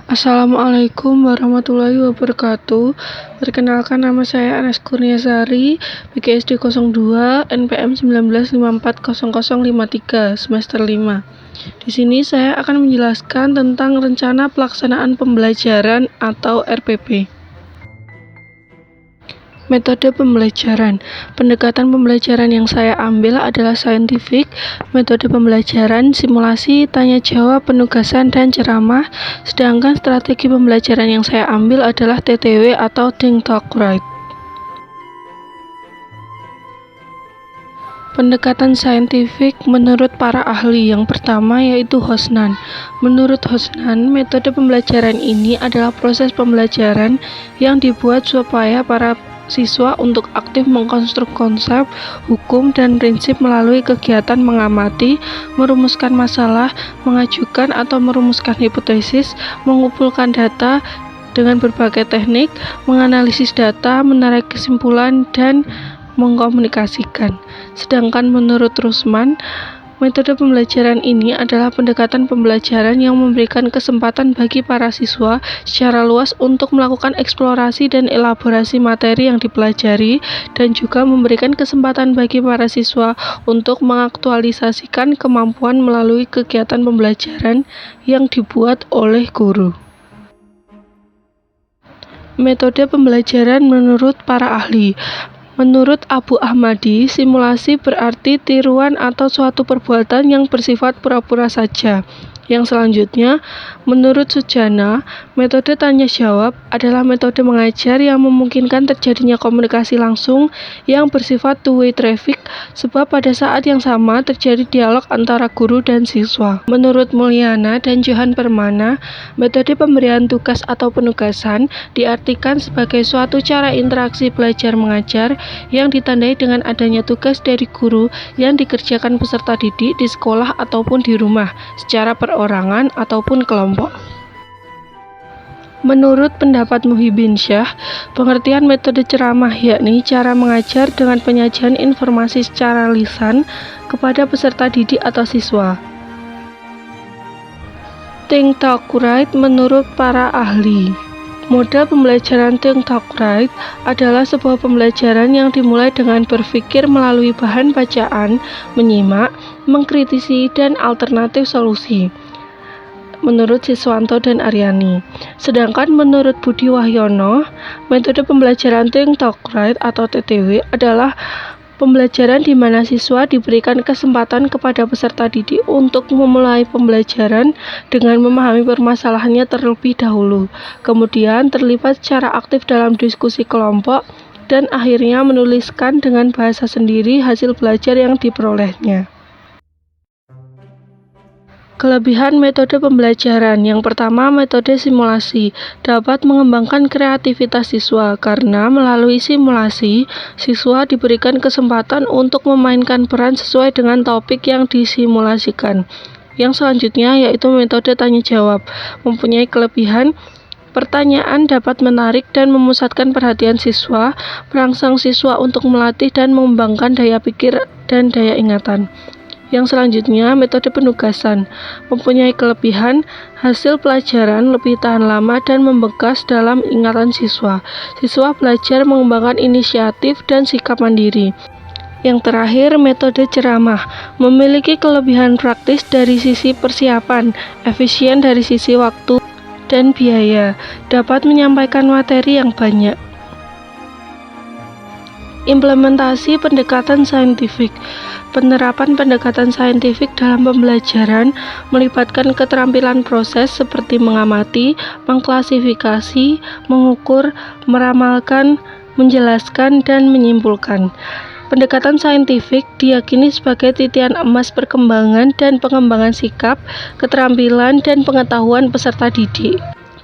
Assalamualaikum warahmatullahi wabarakatuh. Perkenalkan, nama saya Anas Kurniasari, PGSD 02, NPM 19540053, semester 5. Di sini saya akan menjelaskan tentang rencana pelaksanaan pembelajaran atau RPP. Metode pembelajaran. Pendekatan pembelajaran yang saya ambil adalah saintifik, metode pembelajaran, simulasi, tanya jawab, penugasan, dan ceramah. Sedangkan strategi pembelajaran yang saya ambil adalah TTW atau Think Talk Write. Pendekatan saintifik menurut para ahli yang pertama yaitu Hosnan. Menurut Hosnan, metode pembelajaran ini adalah proses pembelajaran yang dibuat supaya para siswa untuk aktif mengkonstruk konsep, hukum, dan prinsip melalui kegiatan mengamati, merumuskan masalah, mengajukan atau merumuskan hipotesis, mengumpulkan data dengan berbagai teknik, menganalisis data, menarik kesimpulan, dan mengkomunikasikan. Sedangkan menurut Rusman, metode pembelajaran ini adalah pendekatan pembelajaran yang memberikan kesempatan bagi para siswa secara luas untuk melakukan eksplorasi dan elaborasi materi yang dipelajari, dan juga memberikan kesempatan bagi para siswa untuk mengaktualisasikan kemampuan melalui kegiatan pembelajaran yang dibuat oleh guru. Metode pembelajaran menurut para ahli. Menurut Abu Ahmadi, simulasi berarti tiruan atau suatu perbuatan yang bersifat pura-pura saja. Yang selanjutnya, menurut Sujana, metode tanya-jawab adalah metode mengajar yang memungkinkan terjadinya komunikasi langsung yang bersifat two-way traffic, sebab pada saat yang sama terjadi dialog antara guru dan siswa. Menurut Mulyana dan Johan Permana, metode pemberian tugas atau penugasan diartikan sebagai suatu cara interaksi belajar-mengajar yang ditandai dengan adanya tugas dari guru yang dikerjakan peserta didik di sekolah ataupun di rumah, secara perorangan ataupun kelompok. Menurut pendapat Muhyiddin Syah, pengertian metode ceramah yakni cara mengajar dengan penyajian informasi secara lisan kepada peserta didik atau siswa. Think Talk Write menurut para ahli. Model pembelajaran Think Talk Write adalah sebuah pembelajaran yang dimulai dengan berpikir melalui bahan bacaan, menyimak, mengkritisi, dan alternatif solusi. Menurut Siswanto dan Aryani. Sedangkan menurut Budi Wahyono, metode pembelajaran Think Talk Write atau TTW adalah pembelajaran di mana siswa diberikan kesempatan kepada peserta didik untuk memulai pembelajaran dengan memahami permasalahannya terlebih dahulu, kemudian terlibat secara aktif dalam diskusi kelompok, dan akhirnya menuliskan dengan bahasa sendiri hasil belajar yang diperolehnya. Kelebihan metode pembelajaran. Yang pertama, metode simulasi dapat mengembangkan kreativitas siswa karena melalui simulasi, siswa diberikan kesempatan untuk memainkan peran sesuai dengan topik yang disimulasikan. Yang selanjutnya yaitu metode tanya jawab. Mempunyai kelebihan, pertanyaan dapat menarik dan memusatkan perhatian siswa, merangsang siswa untuk melatih dan mengembangkan daya pikir dan daya ingatan. Yang selanjutnya, metode penugasan mempunyai kelebihan, hasil pelajaran lebih tahan lama dan membekas dalam ingatan siswa. Siswa belajar mengembangkan inisiatif dan sikap mandiri. Yang terakhir, metode ceramah memiliki kelebihan praktis dari sisi persiapan, efisien dari sisi waktu dan biaya, dapat menyampaikan materi yang banyak. Implementasi pendekatan saintifik. Penerapan pendekatan saintifik dalam pembelajaran melibatkan keterampilan proses seperti mengamati, mengklasifikasi, mengukur, meramalkan, menjelaskan, dan menyimpulkan. Pendekatan saintifik diyakini sebagai titian emas perkembangan dan pengembangan sikap, keterampilan, dan pengetahuan peserta didik.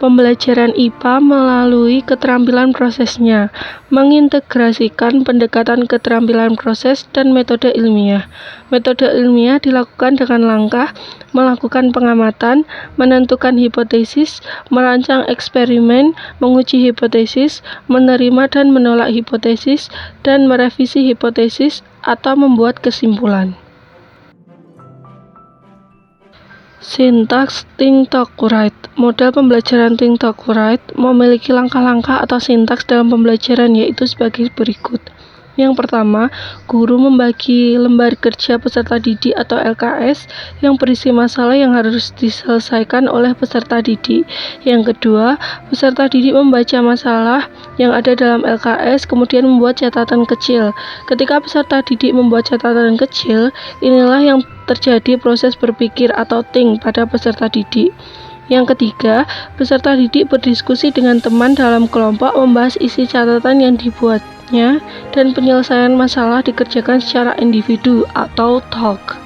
Pembelajaran IPA melalui keterampilan prosesnya, mengintegrasikan pendekatan keterampilan proses dan metode ilmiah. Metode ilmiah dilakukan dengan langkah melakukan pengamatan, menentukan hipotesis, merancang eksperimen, menguji hipotesis, menerima dan menolak hipotesis, dan merevisi hipotesis atau membuat kesimpulan. Sintaks Think Talk Write. Model pembelajaran Think Talk Write memiliki langkah-langkah atau sintaks dalam pembelajaran, yaitu sebagai berikut. Yang pertama, guru membagi lembar kerja peserta didik atau LKS yang berisi masalah yang harus diselesaikan oleh peserta didik. Yang kedua, peserta didik membaca masalah yang ada dalam LKS kemudian membuat catatan kecil. Ketika peserta didik membuat catatan kecil, inilah yang terjadi proses berpikir atau think pada peserta didik. Yang ketiga, peserta didik berdiskusi dengan teman dalam kelompok membahas isi catatan yang dibuatnya dan penyelesaian masalah dikerjakan secara individu atau talk.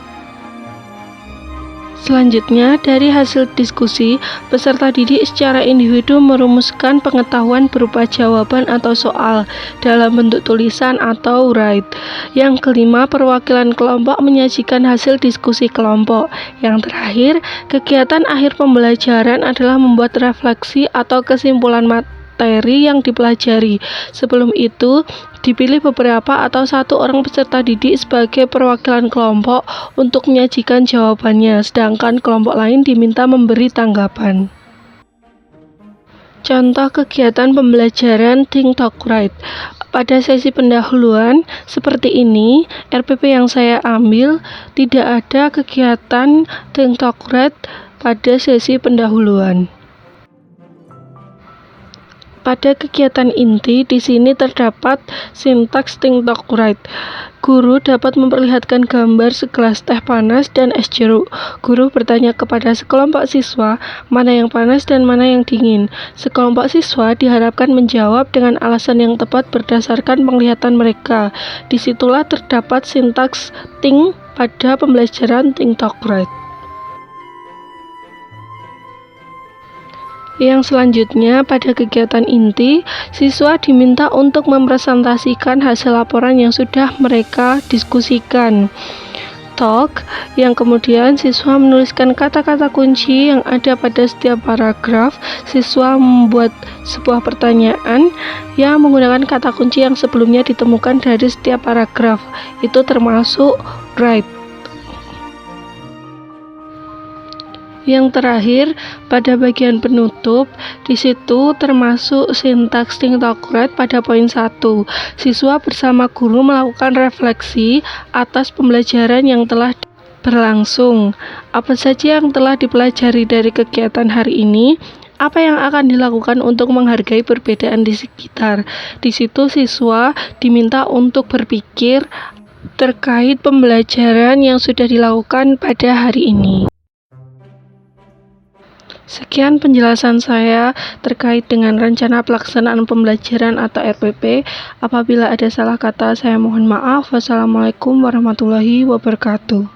Selanjutnya, dari hasil diskusi, peserta didik secara individu merumuskan pengetahuan berupa jawaban atau soal dalam bentuk tulisan atau write. Yang kelima, perwakilan kelompok menyajikan hasil diskusi kelompok. Yang terakhir, kegiatan akhir pembelajaran adalah membuat refleksi atau kesimpulan materi yang dipelajari. Sebelum itu, dipilih beberapa atau satu orang peserta didik sebagai perwakilan kelompok untuk menyajikan jawabannya, sedangkan kelompok lain diminta memberi tanggapan. Contoh kegiatan pembelajaran Think Talk Write. Pada sesi pendahuluan seperti ini, RPP yang saya ambil tidak ada kegiatan Think Talk Write pada sesi pendahuluan. Pada kegiatan inti, di sini terdapat sintaks Think Talk Write. Guru dapat memperlihatkan gambar segelas teh panas dan es jeruk. Guru bertanya kepada sekelompok siswa, mana yang panas dan mana yang dingin. Sekelompok siswa diharapkan menjawab dengan alasan yang tepat berdasarkan penglihatan mereka. Disitulah terdapat sintaks think pada pembelajaran Think Talk Write. Yang selanjutnya, pada kegiatan inti, siswa diminta untuk mempresentasikan hasil laporan yang sudah mereka diskusikan. Talk, yang kemudian siswa menuliskan kata-kata kunci yang ada pada setiap paragraf. Siswa membuat sebuah pertanyaan yang menggunakan kata kunci yang sebelumnya ditemukan dari setiap paragraf. Itu termasuk write. Yang terakhir, pada bagian penutup, di situ termasuk sintaks Think Talk Write pada poin 1. Siswa bersama guru melakukan refleksi atas pembelajaran yang telah berlangsung. Apa saja yang telah dipelajari dari kegiatan hari ini? Apa yang akan dilakukan untuk menghargai perbedaan di sekitar? Di situ siswa diminta untuk berpikir terkait pembelajaran yang sudah dilakukan pada hari ini. Sekian penjelasan saya terkait dengan rencana pelaksanaan pembelajaran atau RPP. Apabila ada salah kata, saya mohon maaf. Wassalamualaikum warahmatullahi wabarakatuh.